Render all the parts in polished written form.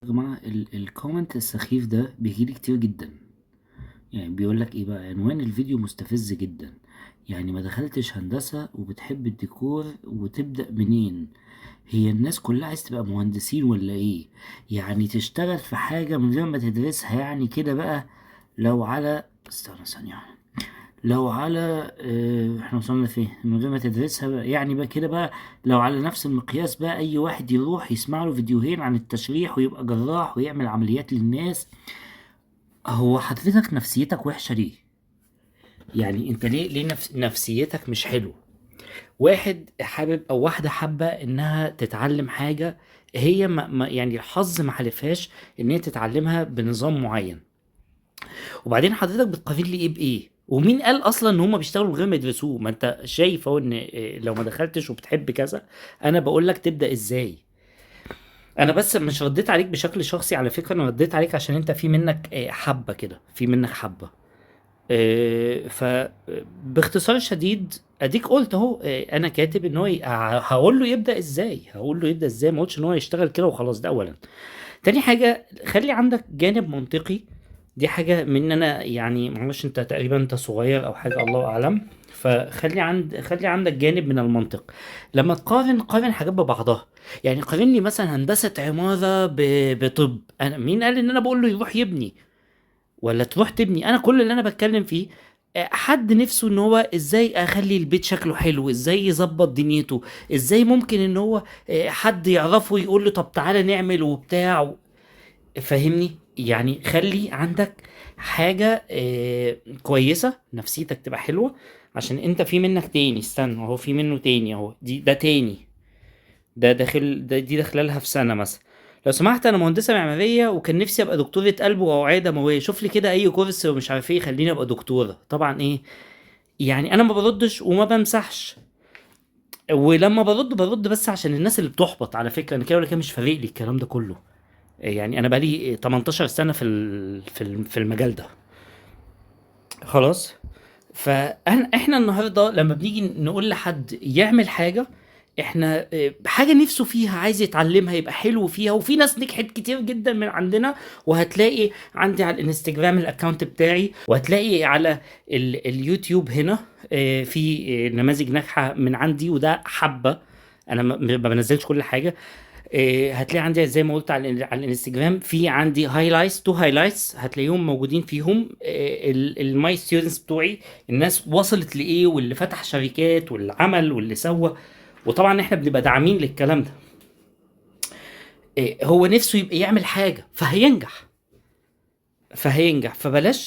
يا جماعة الكومنت السخيف ده بيجيلي كتير جدا. يعني بيقولك ايه بقى؟ عنوان الفيديو مستفز جدا. يعني ما دخلتش هندسة وبتحب الديكور وتبدأ منين؟ هي الناس كلها عايز تبقى مهندسين ولا ايه؟ يعني تشتغل في حاجة من غير ما تدرسها يعني كده بقى. لو على استنى ثانية. لو على احنا وصلنا فين من غير ما تدرسها بقى، يعني بقى كده بقى. لو على نفس المقياس بقى اي واحد يروح يسمع له فيديوهين عن التشريح ويبقى جراح ويعمل عمليات للناس. هو حضرتك نفسيتك وحشة ليه؟ يعني انت ليه نفسيتك مش حلو؟ واحد حابب او واحدة حابة انها تتعلم حاجة، هي يعني الحظ ما حلفهاش ان هي تتعلمها بنظام معين. وبعدين حضرتك بتقارن لي ايه بايه؟ ومين قال اصلا ان هم بيشتغلوا من غير ما يدرسوه؟ ما انت شايف اهو ان لو ما دخلتش وبتحب كذا. انا بقول لك تبدا ازاي. انا بس مش رديت عليك بشكل شخصي على فكره، انا رديت عليك عشان انت في منك حبه كده، في منك حبه. فباختصار شديد اديك قلت اهو، انا كاتب ان هو هقول له يبدا ازاي، هقول له يبدا ازاي، ما قلتش ان هو يشتغل كده وخلاص. ده اولا. تاني حاجة، خلي عندك جانب منطقي. دي حاجة من انا يعني معلش، انت تقريبا انت صغير او حاجة الله اعلم. خلي عندك جانب من المنطق. لما قارن حاجات ببعضها. يعني قارن لي مثلا هندسة عمارة بطب. انا مين قال ان انا بقول له يروح يبني ولا تروح تبني؟ انا كل اللي انا بتكلم فيه حد نفسه ان هو ازاي اخلي البيت شكله حلو، ازاي يظبط دنيته، ازاي ممكن ان هو حد يعرفه يقول له طب تعالى نعمل وبتاع. فاهمني؟ يعني خلي عندك حاجة كويسة، نفسيتك تبقى حلوة. عشان انت في منك تاني، استنى اهو في منه تاني اهو، ده تاني. ده داخل دي داخله لها في سنة مثلا. لو سمحت، انا مهندسة معمارية وكان نفسي ابقى دكتورة قلب واوعية دموية، شوف لي كده اي كورس ومش عارف ايه خليني ابقى دكتورة. طبعا ايه؟ يعني انا ما بردش وما بمسحش. ولما برد بس عشان الناس اللي بتحبط، على فكرة انا كده ولا كده مش فارق لي الكلام ده كله. يعني انا بقالي 18 سنه في المجال ده. خلاص. احنا النهارده لما بنيجي نقول لحد يعمل حاجه، احنا حاجه نفسه فيها عايز يتعلمها يبقى حلو فيها، وفي ناس نجحت كتير جدا من عندنا. وهتلاقي عندي على الانستجرام الاكونت بتاعي، وهتلاقي على اليوتيوب هنا في نماذج ناجحه من عندي، وده حبه. انا ما بنزلش كل حاجه. هتلاقي عندي زي ما قلت على الانستجرام، في عندي هايلايتس، تو هايلايتس هتلاقيهم موجودين فيهم الماي ستودنتس بتوعي. الناس وصلت لايه، واللي فتح شركات، واللي عمل، واللي سوى. وطبعا احنا بنبقى داعمين للكلام ده. هو نفسه يبقى يعمل حاجه فهينجح.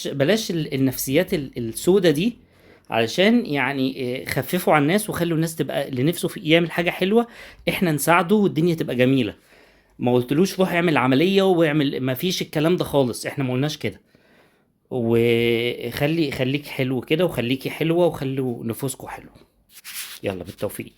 بلاش النفسيات السودة دي. علشان يعني خففوا على الناس وخلوا الناس تبقى اللي نفسه في يعمل حاجة حلوة. احنا نساعده والدنيا تبقى جميلة. ما قلتلوش روح اعمل عملية واعمل، ما فيش الكلام ده خالص، احنا ما قلناش كده. خليك حلو كده، وخليكي حلوة، وخلوا نفوسكوا حلو. يلا بالتوفيق.